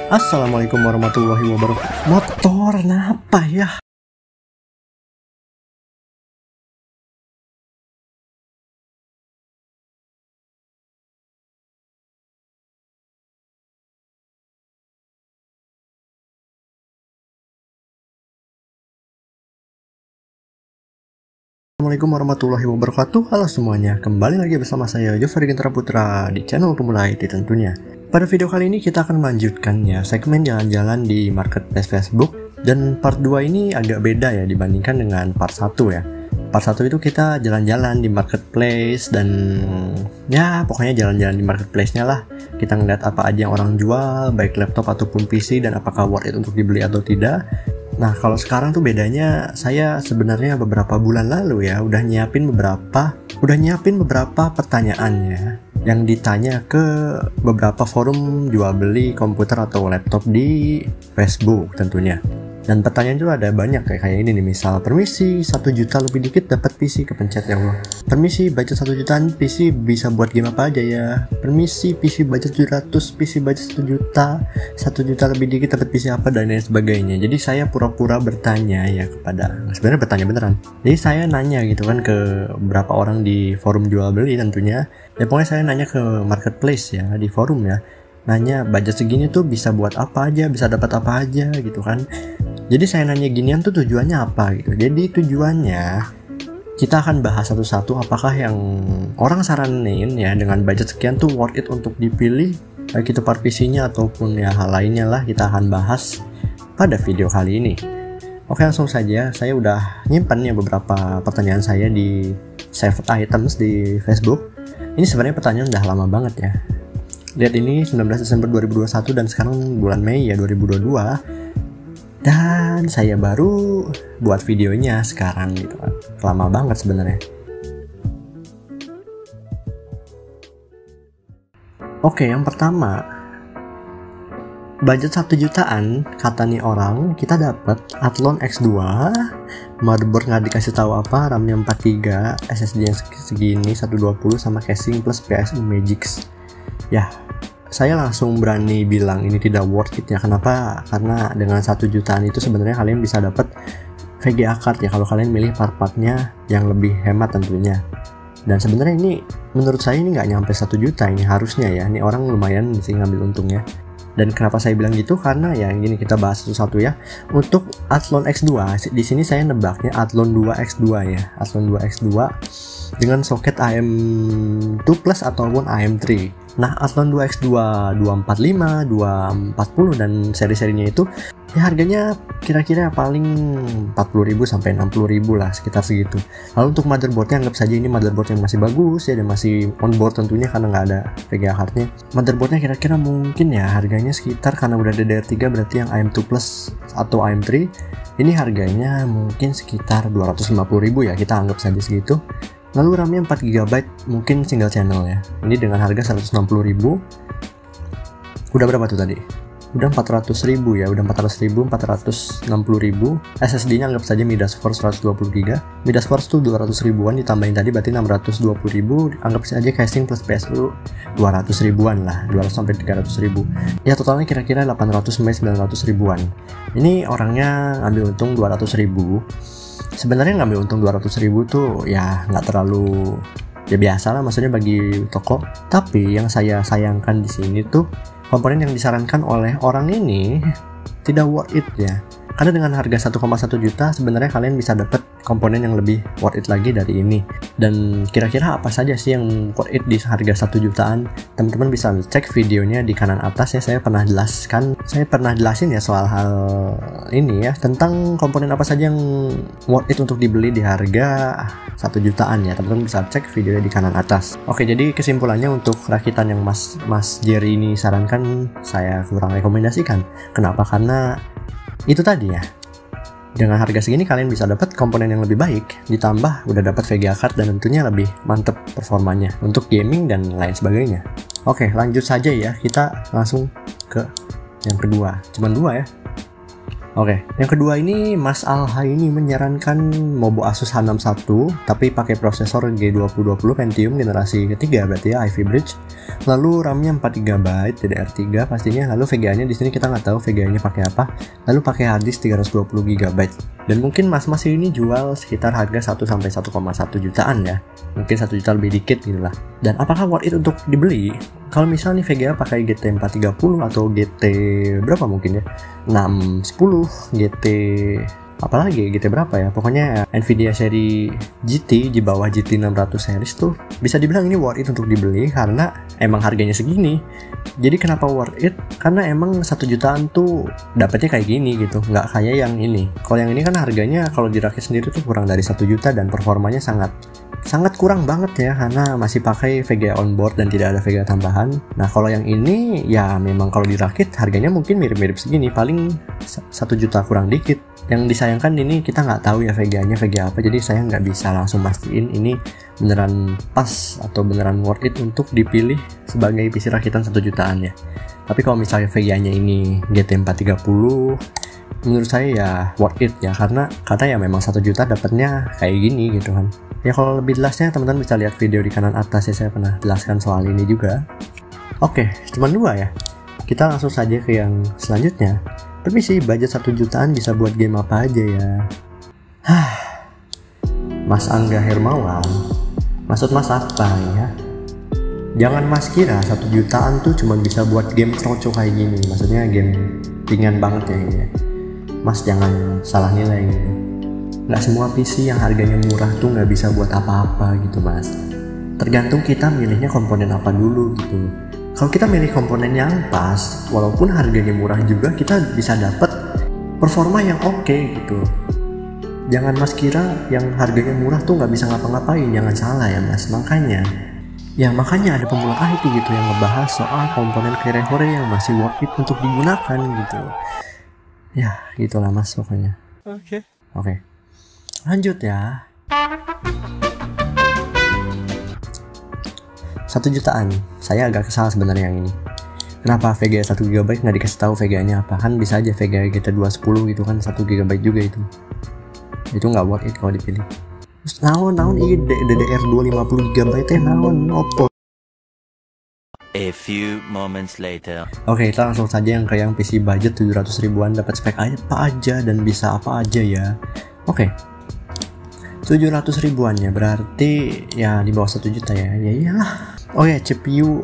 Assalamualaikum warahmatullahi wabarakatuh. Motor kenapa ya? Assalamualaikum warahmatullahi wabarakatuh. Halo semuanya, kembali lagi bersama saya Jofari Gentara Putra di channel Pemula IT tentunya. Pada video kali ini kita akan melanjutkan ya segmen jalan-jalan di marketplace Facebook. Dan part 2 ini agak beda ya dibandingkan dengan part 1 ya. Part 1 itu kita jalan-jalan di marketplace dan ya pokoknya jalan-jalan di marketplace-nya lah. Kita ngeliat apa aja yang orang jual, baik laptop ataupun PC, dan apakah worth it untuk dibeli atau tidak. Nah, kalau sekarang tuh bedanya, saya sebenarnya beberapa bulan lalu ya udah nyiapin beberapa pertanyaannya yang ditanya ke beberapa forum jual beli komputer atau laptop di Facebook tentunya. Dan pertanyaan itu ada banyak kayak ini nih, misal permisi 1 juta lebih dikit dapat PC, kepencet ya Allah. Permisi budget 1 jutaan PC bisa buat game apa aja ya. Permisi PC budget 700, PC budget 1 juta, 1 juta lebih dikit dapat PC apa, dan lain sebagainya. Jadi saya pura-pura bertanya ya sebenarnya bertanya beneran. Jadi saya nanya gitu kan ke beberapa orang di forum jual beli tentunya. Ya pokoknya saya nanya ke marketplace ya, di forum ya. Nanya budget segini tuh bisa buat apa aja, bisa dapat apa aja gitu kan. Jadi saya nanya ginian tuh tujuannya apa gitu. Jadi tujuannya kita akan bahas satu-satu apakah yang orang saranin ya dengan budget sekian tuh worth it untuk dipilih, baik itu part PC-nya ataupun ya hal lainnya lah, kita akan bahas pada video kali ini. Oke, langsung saja, saya udah nyimpan ya beberapa pertanyaan saya di saved items di Facebook. Ini sebenarnya pertanyaan udah lama banget ya. Lihat ini 19 Desember 2021 dan sekarang bulan Mei ya 2022. Dan saya baru buat videonya sekarang gitu kan. Lama banget sebenarnya. Oke, yang pertama, budget 1 jutaan kata nih orang, kita dapat Athlon X2, motherboard nggak dikasih tahu apa, RAM-nya 4GB, SSD yang segini 120 sama casing plus PSU Magix. Ya, saya langsung berani bilang ini tidak worth it ya. Kenapa? Karena dengan 1 jutaan itu sebenarnya kalian bisa dapat VGA card ya kalau kalian milih part-partnya yang lebih hemat tentunya. Dan sebenarnya ini menurut saya ini nggak nyampe 1 juta ini harusnya ya. Ini orang lumayan mesti ngambil untungnya. Dan kenapa saya bilang gitu? Karena ya gini, kita bahas satu-satu ya. Untuk Athlon X2, di sini saya nebaknya Athlon 2 X2 ya. Athlon 2 X2 dengan soket AM2 Plus ataupun AM3. Nah, Athlon 2X2 245, 240 dan seri-serinya itu ya harganya kira-kira paling 40.000 sampai 60.000 lah, sekitar segitu. Lalu untuk motherboardnya, anggap saja ini motherboard yang masih bagus ya, dan masih on board tentunya karena nggak ada VGA cardnya. Motherboardnya kira-kira mungkin ya harganya sekitar, karena udah ada DDR3 berarti yang AM2 Plus atau AM3 ini harganya mungkin sekitar 250.000 ya, kita anggap saja segitu. Lalu RAM-nya 4GB, mungkin single channel ya. Ini dengan harga 160.000. Udah berapa tuh tadi? Udah 400.000 ya, udah 400.000, 460.000. SSD-nya anggap saja Midasforce 120GB. Midasforce tuh 200.000-an, ditambahin tadi berarti 620.000. Anggap saja casing plus PSU 200.000-an lah, 200 sampai 300.000. Ya totalnya kira-kira 800 sampai 900.000-an. Ini orangnya ambil untung 200.000. Sebenarnya ngambil untung 200.000 tuh ya nggak terlalu, ya biasa lah maksudnya bagi toko. Tapi yang saya sayangkan di sini tuh komponen yang disarankan oleh orang ini tidak worth it ya. Karena dengan harga 1,1 juta sebenarnya kalian bisa dapat komponen yang lebih worth it lagi dari ini. Dan kira-kira apa saja sih yang worth it di harga 1 jutaan? Teman-teman bisa cek videonya di kanan atas ya, saya pernah jelasin ya soal hal ini ya, tentang komponen apa saja yang worth it untuk dibeli di harga 1 jutaan ya. Teman-teman bisa cek videonya di kanan atas. Oke, jadi kesimpulannya untuk rakitan yang Mas Jerry ini sarankan, saya kurang rekomendasikan. Kenapa? Karena itu tadi ya, dengan harga segini kalian bisa dapat komponen yang lebih baik, ditambah udah dapat VGA card dan tentunya lebih mantep performanya untuk gaming dan lain sebagainya. Oke, lanjut saja ya, kita langsung ke yang kedua. Cuman 2 ya. Oke, yang kedua ini Mas Alha ini menyarankan Mobo Asus H61 tapi pakai prosesor G2020 Pentium generasi ketiga berarti ya Ivy Bridge. Lalu RAM-nya 4GB DDR3 pastinya. Lalu VGA-nya di sini kita nggak tahu VGA-nya pakai apa. Lalu pakai harddisk 320GB. Dan mungkin mas-mas ini jual sekitar harga 1 sampai 1,1 jutaan ya. Mungkin 1 juta lebih dikit gitu lah. Dan apakah worth it untuk dibeli? Kalau misalnya VGA pakai GT 430 atau GT berapa mungkin ya? 610, GT apalagi GT berapa ya, pokoknya Nvidia seri GT di bawah GT 600 series tuh bisa dibilang ini worth it untuk dibeli karena emang harganya segini. Jadi kenapa worth it? Karena emang 1 jutaan tuh dapetnya kayak gini gitu, nggak kayak yang ini. Kalau yang ini kan harganya kalau dirakit sendiri tuh kurang dari 1 juta dan performanya sangat kurang banget ya, karena masih pakai VGA onboard dan tidak ada VGA tambahan. Nah kalau yang ini ya memang kalau dirakit harganya mungkin mirip-mirip segini, paling 1 juta kurang dikit. Yang disayangkan ini kita nggak tahu ya VGA-nya VGA apa, jadi saya nggak bisa langsung mastiin ini beneran pas atau beneran worth it untuk dipilih sebagai PC rakitan 1 jutaan ya. Tapi kalau misalnya VGA-nya ini GT 430, menurut saya ya worth it ya, karena ya memang 1 juta dapatnya kayak gini gitu kan. Ya kalau lebih jelasnya teman-teman bisa lihat video di kanan atas ya, saya pernah jelaskan soal ini juga. Oke, cuma 2 ya. Kita langsung saja ke yang selanjutnya. Permisi, budget 1 jutaan bisa buat game apa aja ya? Mas Angga Hermawan, maksud mas apa ya? Jangan mas kira 1 jutaan tuh cuma bisa buat game kroco kayak gini. Maksudnya game ringan banget ya ini. Mas jangan salah nilai gitu. Nggak semua PC yang harganya murah tuh nggak bisa buat apa-apa gitu mas. Tergantung kita milihnya komponen apa dulu gitu. Kalau kita milih komponen yang pas, walaupun harganya murah juga kita bisa dapat performa yang oke gitu. Jangan mas kira yang harganya murah tuh nggak bisa ngapa-ngapain, jangan salah ya mas. Makanya ada pemula IT gitu yang ngebahas soal komponen kere-kere yang masih worth it untuk digunakan gitu. Ya gitulah mas pokoknya. Oke. Lanjut ya. 1 jutaan, saya agak kesal sebenarnya yang ini. Kenapa VGA 1 GB nggak dikasih tahu VGA-nya apa? Kan bisa aja VGA GT 210 gitu kan, 1 GB juga itu. Itu nggak worth it kalau dipilih. Terus naon ini DDR 250 GB teh naon opo? A few moments later. Oke, kita langsung saja yang ke yang PC budget 700 ribuan dapat spek apa aja dan bisa apa aja ya. Oke. 700 ribuannya berarti ya di bawah 1 juta ya. Ya iyalah. Oke, CPU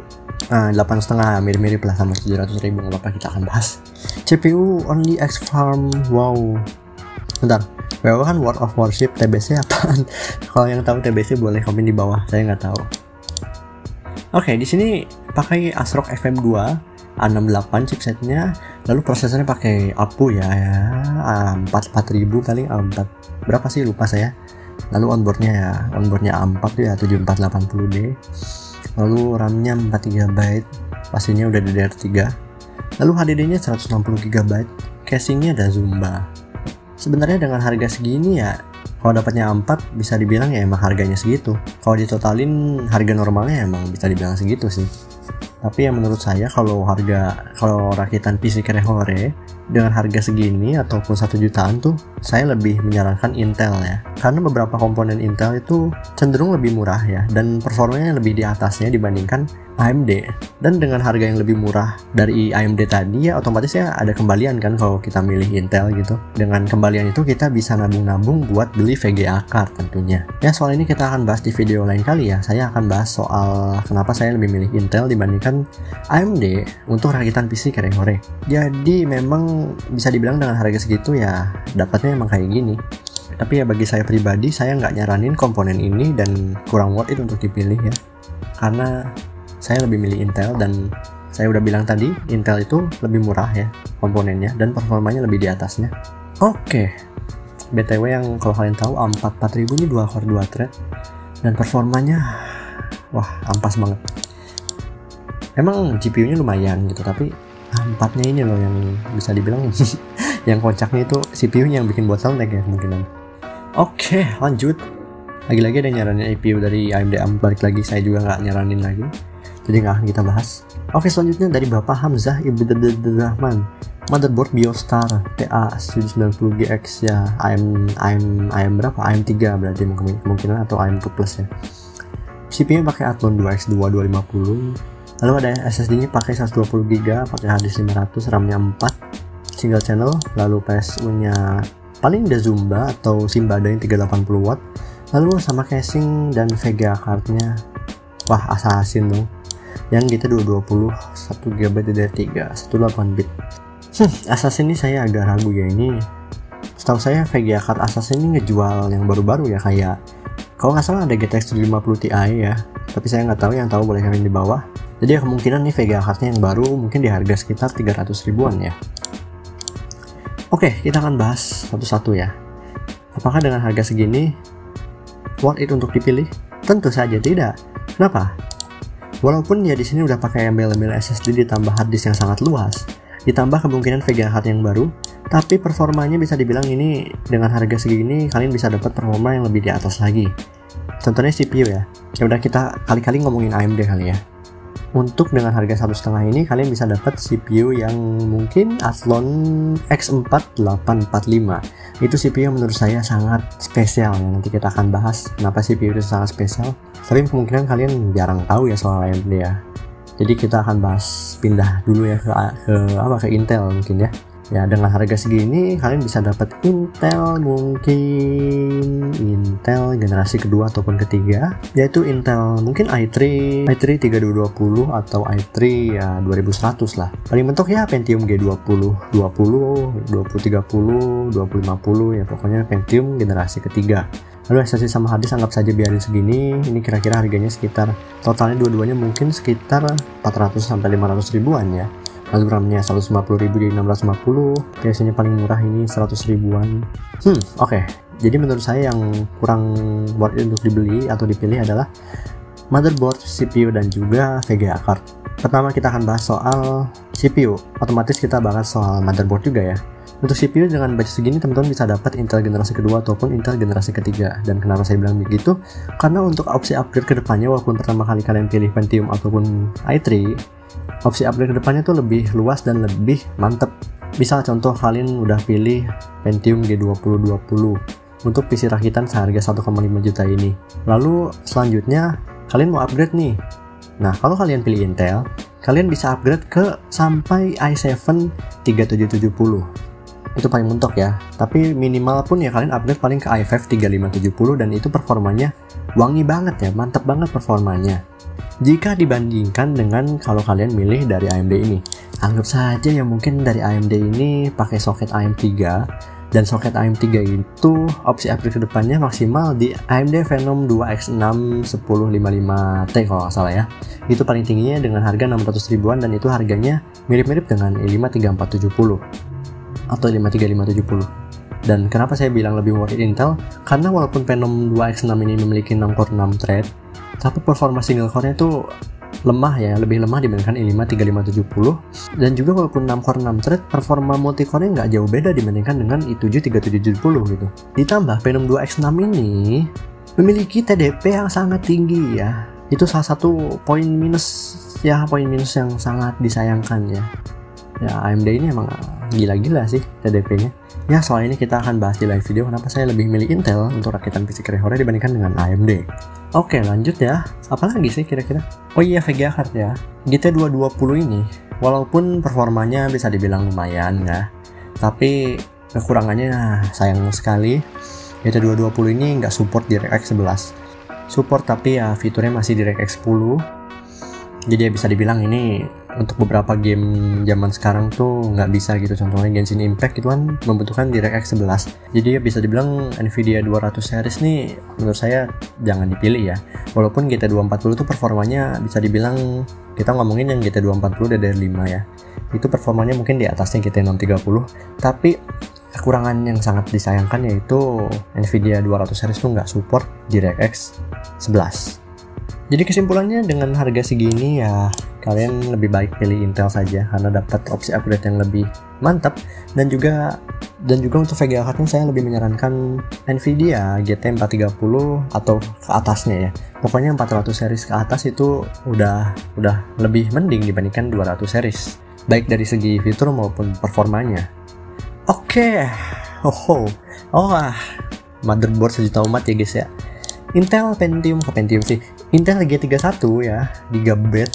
8,5 mirip-mirip lah sama 700 ribu, nggak apa-apa kita akan bahas. CPU only X Farm, wow. Bentar, WoW kan World of Warship, TBC apaan? Kalau yang tahu TBC boleh komen di bawah, saya nggak tahu. Oke, di sini pakai ASRock FM2 A68 chipsetnya, lalu prosesornya pakai APU ya, A4000 paling A4 berapa sih lupa saya. Lalu onboardnya A4 ya 7480D. Lalu RAM-nya 4GB, pastinya udah DDR3. Lalu HDD-nya 160GB, casingnya ada Zumba. Sebenarnya dengan harga segini ya, kalau dapatnya A4 bisa dibilang ya emang harganya segitu. Kalau ditotalin harga normalnya emang bisa dibilang segitu sih. Tapi ya menurut saya kalau rakitan PC kere-kere dengan harga segini ataupun 1 jutaan tuh saya lebih menyarankan Intel ya, karena beberapa komponen Intel itu cenderung lebih murah ya dan performanya lebih di atasnya dibandingkan AMD. Dan dengan harga yang lebih murah dari AMD tadi ya otomatis ya ada kembalian kan kalau kita milih Intel gitu. Dengan kembalian itu kita bisa nabung-nabung buat beli VGA card tentunya. Ya soal ini kita akan bahas di video lain kali ya. Saya akan bahas soal kenapa saya lebih milih Intel dibandingkan AMD untuk rakitan PC kere-kere. Jadi memang bisa dibilang dengan harga segitu ya dapatnya emang kayak gini. Tapi ya bagi saya pribadi saya nggak nyaranin komponen ini dan kurang worth it untuk dipilih ya, karena saya lebih milih Intel dan saya udah bilang tadi Intel itu lebih murah ya komponennya dan performanya lebih di atasnya. Oke, BTW yang kalau kalian tahu A4 4000 ini 2 core 2 thread dan performanya wah ampas banget. Emang GPU-nya lumayan gitu, tapi A4-nya ini loh yang bisa dibilang yang kocaknya itu CPU-nya yang bikin bottleneck ya kemungkinan. Oke, lanjut. Lagi-lagi ada nyaranin CPU dari AMD balik lagi, saya juga nggak nyaranin lagi, jadi nggak akan kita bahas. Oke, selanjutnya dari Bapak Hamzah Ibnu Rahman. motherboard Biostar TA790GX ya, AM berapa? AM3 berarti kemungkinan, atau AM2 Plus ya. CPU pakai Athlon 2X2 250. Lalu ada SSD-nya pakai 120GB, pakai HDD 500, RAM-nya 4, single channel. Lalu PSU-nya paling udah Zumba atau Simbada yang 380 watt. Lalu sama casing dan VGA card-nya, wah assassin dong, yang GT220 1GB DDR3 18 bit. Assassin ini saya agak ragu ya, ini setahu saya VGA card Assassin ini ngejual yang baru-baru ya, kayak kalau nggak salah ada GTX 750 Ti ya, tapi saya nggak tahu, yang tahu boleh komen di bawah. Jadi ya kemungkinan nih VGA cardnya yang baru mungkin di harga sekitar 300 ribuan ya. Oke, kita akan bahas satu-satu ya. Apakah dengan harga segini worth it untuk dipilih? Tentu saja tidak. Kenapa? Walaupun ya di sini udah pakai embel-embel SSD ditambah hard disk yang sangat luas, ditambah kemungkinan VGA card yang baru, tapi performanya bisa dibilang ini dengan harga segini kalian bisa dapat performa yang lebih di atas lagi. Contohnya CPU ya. Ya udah kita kali-kali ngomongin AMD kali ya. Untuk dengan harga 1,5 ini kalian bisa dapat CPU yang mungkin Athlon X4 845. Itu CPU yang menurut saya sangat spesial ya. Nanti kita akan bahas kenapa CPU itu sangat spesial. Tapi kemungkinan kalian jarang tahu ya soal AMD ya. Jadi kita akan bahas pindah dulu ya ke Intel mungkin ya. Ya dengan harga segini kalian bisa dapat Intel, mungkin Intel generasi kedua ataupun ketiga, yaitu Intel mungkin i3 3220 atau i3 ya 2100 lah. Paling mentok ya Pentium G20 2030 2050 ya, pokoknya Pentium generasi ketiga. Lalu SSD sama hard disk anggap saja biarin segini. Ini kira-kira harganya sekitar, totalnya dua-duanya mungkin sekitar 400 sampai 500 ribuan ya. Lalu RAM-nya 150.000 jadi 650. Biasanya paling murah ini 100 ribuan. Oke. Jadi menurut saya yang kurang worth it untuk dibeli atau dipilih adalah motherboard, CPU dan juga VGA card. Pertama kita akan bahas soal CPU. Otomatis kita bahas soal motherboard juga ya. Untuk CPU dengan budget segini teman-teman bisa dapat Intel generasi kedua ataupun Intel generasi ketiga. Dan kenapa saya bilang begitu? Karena untuk opsi upgrade ke depannya, walaupun pertama kali kalian pilih Pentium ataupun i3, opsi upgrade ke depannya tuh lebih luas dan lebih mantep. Misal contoh kalian udah pilih Pentium G2020 untuk PC rakitan seharga 1,5 juta ini. Lalu selanjutnya kalian mau upgrade nih. Nah kalau kalian pilih Intel, kalian bisa upgrade ke sampai i7 3770. Itu paling mentok ya, tapi minimal pun ya kalian upgrade paling ke i5 3570 dan itu performanya wangi banget ya, mantap banget performanya. Jika dibandingkan dengan kalau kalian milih dari AMD ini, anggap saja ya mungkin dari AMD ini pakai soket AM3, dan soket AM3 itu opsi upgrade kedepannya maksimal di AMD Phenom 2X6 1055T kalau nggak salah ya. Itu paling tingginya dengan harga 600 ribuan dan itu harganya mirip-mirip dengan i5 3470 atau 53570. Dan kenapa saya bilang lebih worth it Intel? Karena walaupun Phenom 2X6 ini memiliki 6 core 6 thread, tapi performa single core-nya itu lemah ya, lebih lemah dibandingkan i5 3570. Dan juga walaupun 6 core 6 thread, performa multi core-nya nggak jauh beda dibandingkan dengan i7 3770 gitu. Ditambah Phenom 2X6 ini memiliki TDP yang sangat tinggi ya. Itu salah satu poin minus yang sangat disayangkan ya. Ya AMD ini emang gila-gila sih TDP-nya. Ya soal ini kita akan bahas di live video kenapa saya lebih milih Intel untuk rakitan PC Krehore dibandingkan dengan AMD. Oke lanjut ya, apalagi sih kira-kira? Oh iya VGA card ya. GT220 ini walaupun performanya bisa dibilang lumayan ya, tapi kekurangannya sayang sekali. GT220 ini nggak support DirectX 11. Support tapi ya fiturnya masih DirectX 10. Jadi ya bisa dibilang ini untuk beberapa game zaman sekarang tuh nggak bisa gitu. Contohnya Genshin Impact itu kan membutuhkan DirectX 11. Jadi ya bisa dibilang Nvidia 200 series nih menurut saya jangan dipilih ya. Walaupun GT240 tuh performanya bisa dibilang, kita ngomongin yang GT240 DDR5 ya, itu performanya mungkin di atasnya GT630. Tapi kekurangan yang sangat disayangkan yaitu Nvidia 200 series tuh nggak support DirectX 11. Jadi kesimpulannya dengan harga segini ya kalian lebih baik pilih Intel saja karena dapat opsi upgrade yang lebih mantap, dan juga untuk VGA cardnya saya lebih menyarankan Nvidia GT 430 atau ke atasnya ya. Pokoknya 400 series ke atas itu udah lebih mending dibandingkan 200 series. baik dari segi fitur maupun performanya. Oke, motherboard sejuta umat ya guys ya. Intel Pentium sih. Intel G31 ya, GB.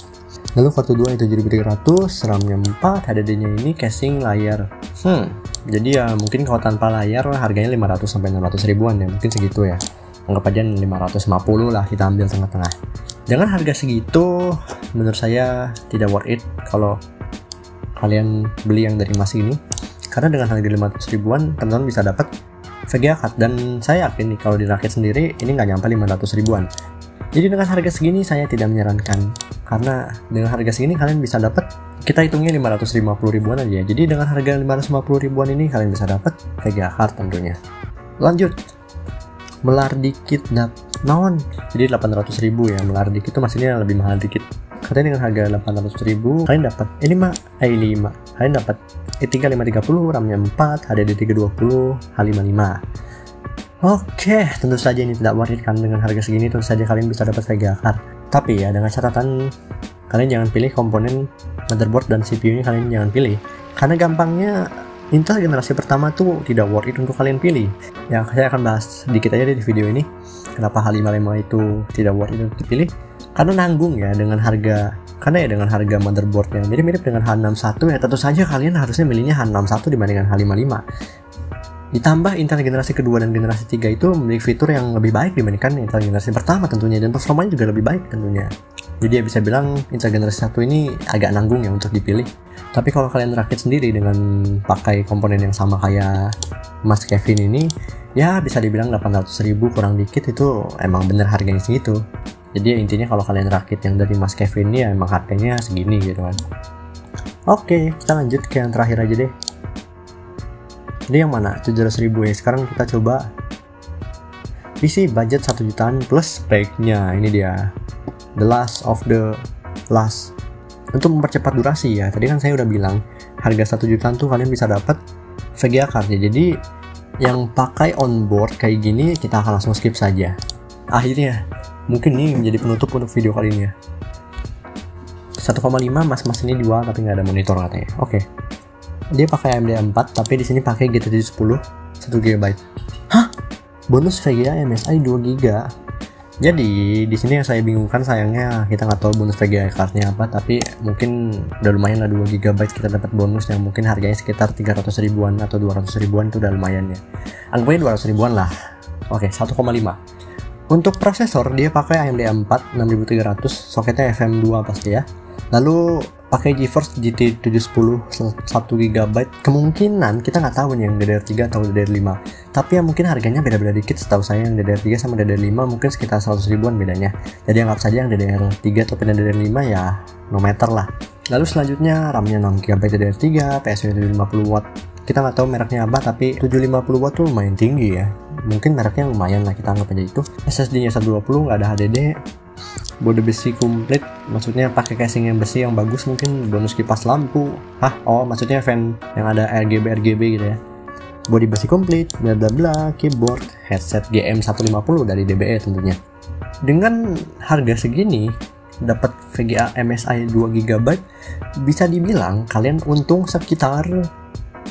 Lalu Core 2 itu 7300, RAM-nya 4, HDD-nya ini casing layar. Jadi ya mungkin kalau tanpa layar harganya 500 sampai 600 ribuan ya, mungkin segitu ya. Anggap aja 550 lah, kita ambil tengah-tengah. Dengan harga segitu, menurut saya tidak worth it kalau kalian beli yang dari Mas ini. Karena dengan harga 500 ribuan, teman-teman bisa dapat VGA card, dan saya yakin nih kalau dirakit sendiri ini nggak nyampe 500 ribuan. Jadi dengan harga segini saya tidak menyarankan, karena dengan harga segini kalian bisa dapat, kita hitungnya 550 ribuan aja. Jadi dengan harga 550 ribuan ini kalian bisa dapat VGA card tentunya. Lanjut, melar dikit naon. Jadi 800 ribu ya, melar dikit itu maksudnya lebih mahal dikit. Katanya dengan harga 800 ribu kalian dapat kalian dapat i3 530, RAM-nya 4, HDD 320, H55. Oke, tentu saja ini tidak worth it kan. Dengan harga segini tentu saja kalian bisa dapat VGA card. Tapi ya dengan catatan, kalian jangan pilih komponen motherboard dan CPU-nya, kalian jangan pilih. Karena gampangnya Intel generasi pertama tuh tidak worth it untuk kalian pilih. Ya saya akan bahas sedikit aja di video ini. Kenapa H55 itu tidak worth it untuk dipilih? Karena nanggung ya dengan harga. Karena ya dengan harga motherboard yang mirip-mirip dengan H61 ya tentu saja kalian harusnya milihnya H61 dibandingkan H55. Ditambah Intel generasi kedua dan generasi 3 itu memiliki fitur yang lebih baik dibandingkan Intel generasi pertama tentunya, dan performanya juga lebih baik tentunya. Jadi ya bisa bilang Intel generasi 1 ini agak nanggung ya untuk dipilih. Tapi kalau kalian rakit sendiri dengan pakai komponen yang sama kayak Mas Kevin ini, ya bisa dibilang 800 ribu kurang dikit itu emang bener harganya segitu. Jadi ya intinya kalau kalian rakit yang dari Mas Kevin ini ya emang harganya segini gitu kan. Oke, kita lanjut ke yang terakhir aja deh. Ini yang mana? 700 ribu ya. Sekarang kita coba PC budget 1 jutaan plus speknya. Ini dia, the last of the last. Untuk mempercepat durasi ya, tadi kan saya udah bilang harga 1 jutaan tuh kalian bisa dapat VGA card ya. Jadi yang pakai onboard kayak gini kita akan langsung skip saja. Akhirnya mungkin ini menjadi penutup untuk video kali ini ya. 1,5 mas ini jual tapi nggak ada monitor katanya. Oke. Dia pakai AMD 4 tapi di sini pakai GT710 1 GB. Hah? Bonus VGA MSI 2 GB. Jadi di sini yang saya bingungkan, sayangnya kita nggak tahu bonus VGA cardnya apa, tapi mungkin udah lumayan lah 2 GB kita dapat bonus yang mungkin harganya sekitar 300 ribuan atau 200 ribuan, itu udah lumayan ya. Anggapnya 200 ribuan lah. Oke, 1,5. Untuk prosesor dia pakai AMD 4 6300, soketnya FM2 pasti ya. Lalu pakai GeForce GT 710 1 GB. Kemungkinan kita nggak tahu nih yang DDR3 atau DDR5, tapi ya mungkin harganya beda-beda dikit. Setahu saya yang DDR3 sama DDR5 mungkin sekitar 100 ribuan bedanya. Jadi anggap saja yang DDR3 atau DDR5 ya no matter lah. Lalu selanjutnya RAM-nya 6 GB DDR3, PSU 750 watt. Kita nggak tahu mereknya apa, tapi 750 watt tuh lumayan tinggi ya. Mungkin mereknya lumayan lah, kita anggap aja itu. SSD-nya 120, nggak ada HDD. Bodi besi komplit, maksudnya pakai casing yang besi yang bagus, mungkin bonus kipas lampu. Maksudnya fan yang ada RGB gitu ya. Bodi besi komplit, bla bla bla, keyboard, headset GM150 dari DBE tentunya. Dengan harga segini dapat VGA MSI 2 GB, bisa dibilang kalian untung sekitar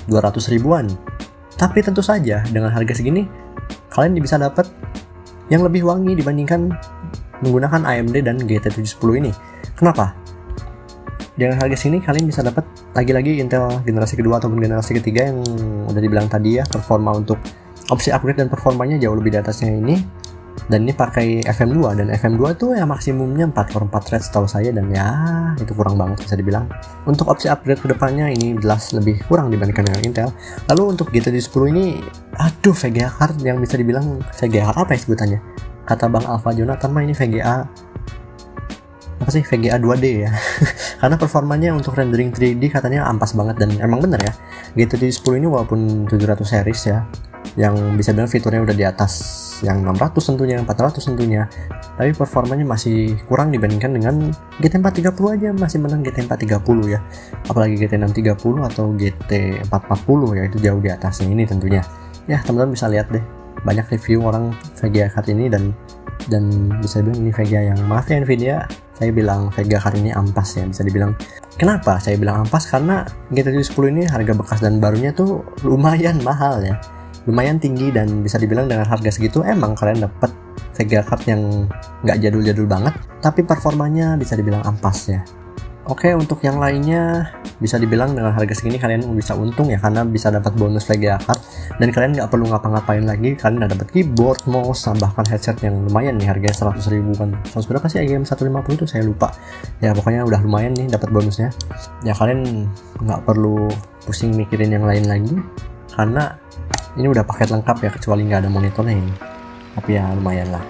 200 ribuan. Tapi tentu saja dengan harga segini kalian bisa dapat yang lebih wangi dibandingkan menggunakan AMD dan GT710 ini. Kenapa? Dengan harga sini kalian bisa dapat lagi-lagi Intel generasi kedua ataupun generasi ketiga yang udah dibilang tadi ya, performa untuk opsi upgrade dan performanya jauh lebih di atasnya ini. Dan ini pakai FM2, dan FM2 tuh ya maksimumnya 4/4 thread setahu saya, dan ya itu kurang banget bisa dibilang. Untuk opsi upgrade kedepannya ini jelas lebih kurang dibandingkan dengan Intel. Lalu untuk GT710 ini, VGA card yang bisa dibilang VGA apa ya sebutannya? Kata Bang Alfa Jonathan mah ini VGA 2D ya. Karena performanya untuk rendering 3D katanya ampas banget, dan emang bener ya. GT710 ini walaupun 700 series ya, yang bisa bilang fiturnya udah di atas yang 600 tentunya, 400 tentunya, tapi performanya masih kurang dibandingkan dengan GT430 aja, masih menang GT430 ya. Apalagi GT630 atau GT440 ya, itu jauh di atasnya ini tentunya. Ya teman-teman bisa lihat deh, banyak review orang VGA card ini, dan bisa bilang ini VGA yang, maaf ya Nvidia, saya bilang Vega card ini ampas ya, bisa dibilang. Kenapa saya bilang ampas? Karena GT 10 ini harga bekas dan barunya tuh lumayan mahal ya, lumayan tinggi, dan bisa dibilang dengan harga segitu emang kalian dapat Vega card yang nggak jadul-jadul banget, tapi performanya bisa dibilang ampas ya. Oke, untuk yang lainnya bisa dibilang dengan harga segini kalian bisa untung ya, karena bisa dapat bonus Vega card dan kalian nggak perlu ngapa-ngapain lagi. Kalian udah dapat keyboard, mouse, tambahkan headset yang lumayan nih, harganya 100 ribuan. 100 berapa sih IGM 150 itu saya lupa. Ya pokoknya udah lumayan nih dapat bonusnya. Ya kalian nggak perlu pusing mikirin yang lain lagi, karena ini udah paket lengkap ya, kecuali nggak ada monitornya ini. Tapi ya lumayan lah.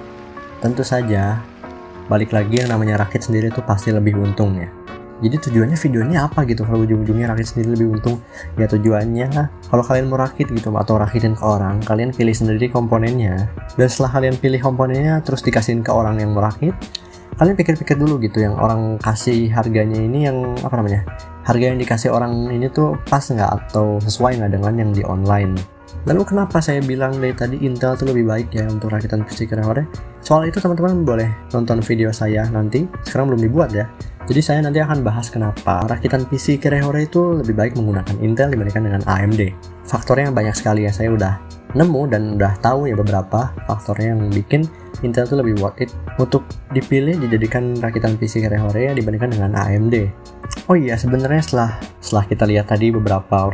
Tentu saja balik lagi yang namanya rakit sendiri tuh pasti lebih untung ya. Jadi tujuannya videonya apa gitu kalau ujung-ujungnya rakit sendiri lebih untung? Ya tujuannya kalau kalian mau rakit gitu atau rakitin ke orang, kalian pilih sendiri komponennya, dan setelah kalian pilih komponennya terus dikasihin ke orang yang mau rakit, kalian pikir-pikir dulu gitu, yang orang kasih harganya ini yang apa namanya, harga yang dikasih orang ini tuh pas nggak atau sesuai nggak dengan yang di online. Lalu kenapa saya bilang dari tadi Intel tuh lebih baik ya untuk rakitan PC Krehore? Soal itu teman-teman boleh nonton video saya nanti, sekarang belum dibuat ya. Jadi saya nanti akan bahas kenapa rakitan PC Krehore itu lebih baik menggunakan Intel dibandingkan dengan AMD. Faktornya banyak sekali ya, saya udah nemu dan udah tahu ya beberapa faktornya yang bikin Intel itu lebih worth it untuk dipilih dijadikan rakitan PC Krehore dibandingkan dengan AMD. Oh iya, sebenarnya setelah kita lihat tadi beberapa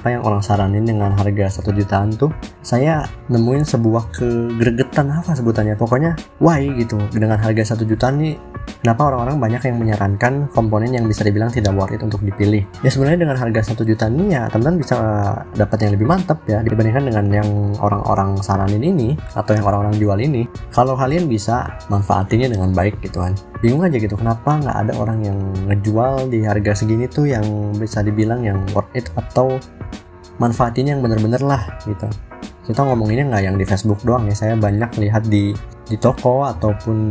yang orang saranin dengan harga 1 jutaan tuh, saya nemuin sebuah kegregetan, apa sebutannya, pokoknya why gitu, dengan harga 1 jutaan nih kenapa orang-orang banyak yang menyarankan komponen yang bisa dibilang tidak worth it untuk dipilih. Ya sebenarnya dengan harga 1 juta ini ya teman-teman bisa dapat yang lebih mantap ya dibandingkan dengan yang orang-orang saranin ini atau yang orang-orang jual ini, kalau kalian bisa manfaatinnya dengan baik gitu kan. Bingung aja gitu kenapa nggak ada orang yang ngejual di harga segini tuh yang bisa dibilang yang worth it atau manfaatinnya yang bener-bener lah gitu. Kita ngomonginnya nggak yang di Facebook doang ya, saya banyak lihat di toko ataupun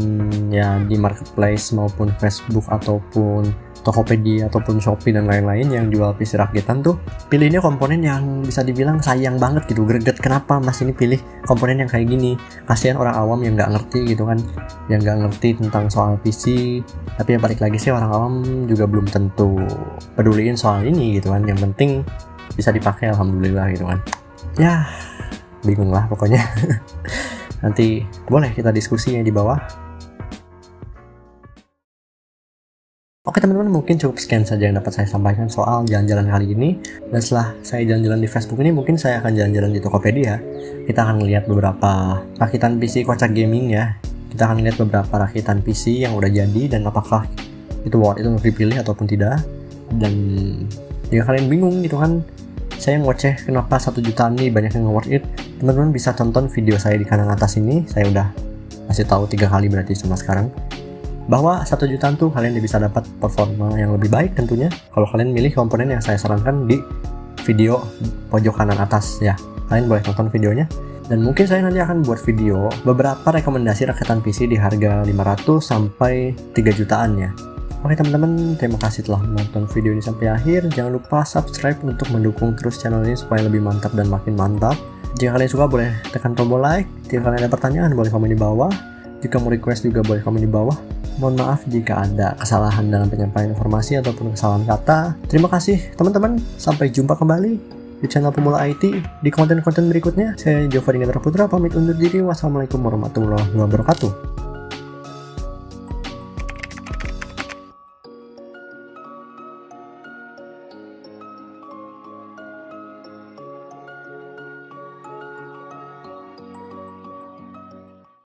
ya di marketplace maupun Facebook ataupun Tokopedia ataupun Shopee dan lain-lain yang jual PC rakitan tuh pilihnya komponen yang bisa dibilang sayang banget gitu, greget kenapa mas ini pilih komponen yang kayak gini. Kasihan orang awam yang nggak ngerti gitu kan, yang nggak ngerti tentang soal PC. Tapi yang balik lagi sih orang awam juga belum tentu peduliin soal ini gitu kan, yang penting bisa dipakai alhamdulillah gitu kan. Ya bingung lah pokoknya. Nanti boleh kita diskusinya di bawah. Oke teman-teman, mungkin cukup sekian saja yang dapat saya sampaikan soal jalan-jalan kali ini. Dan setelah saya jalan-jalan di Facebook ini, mungkin saya akan jalan-jalan di Tokopedia. Kita akan lihat beberapa rakitan PC kocak gaming ya. Kita akan lihat beberapa rakitan PC yang udah jadi dan apakah itu worth it untuk dipilih ataupun tidak. Dan jika kalian bingung gitu kan, saya ngoceh kenapa 1 jutaan nih banyak yang worth it, teman-teman bisa tonton video saya di kanan atas ini. Saya udah kasih tahu 3 kali berarti sama sekarang, bahwa 1 jutaan tuh kalian bisa dapat performa yang lebih baik tentunya kalau kalian milih komponen yang saya sarankan di video pojok kanan atas ya. Kalian boleh tonton videonya, dan mungkin saya nanti akan buat video beberapa rekomendasi rakitan PC di harga 500 sampai 3 jutaan ya. Oke teman-teman, terima kasih telah menonton video ini sampai akhir. Jangan lupa subscribe untuk mendukung terus channel ini supaya lebih mantap dan makin mantap. Jika kalian suka boleh tekan tombol like. Jika kalian ada pertanyaan boleh komen di bawah. Jika mau request juga boleh komen di bawah. Mohon maaf jika ada kesalahan dalam penyampaian informasi ataupun kesalahan kata. Terima kasih teman-teman. Sampai jumpa kembali di channel Pemula IT di konten-konten berikutnya. Saya Jova Dingendra Putra pamit undur diri. Wassalamualaikum warahmatullahi wabarakatuh.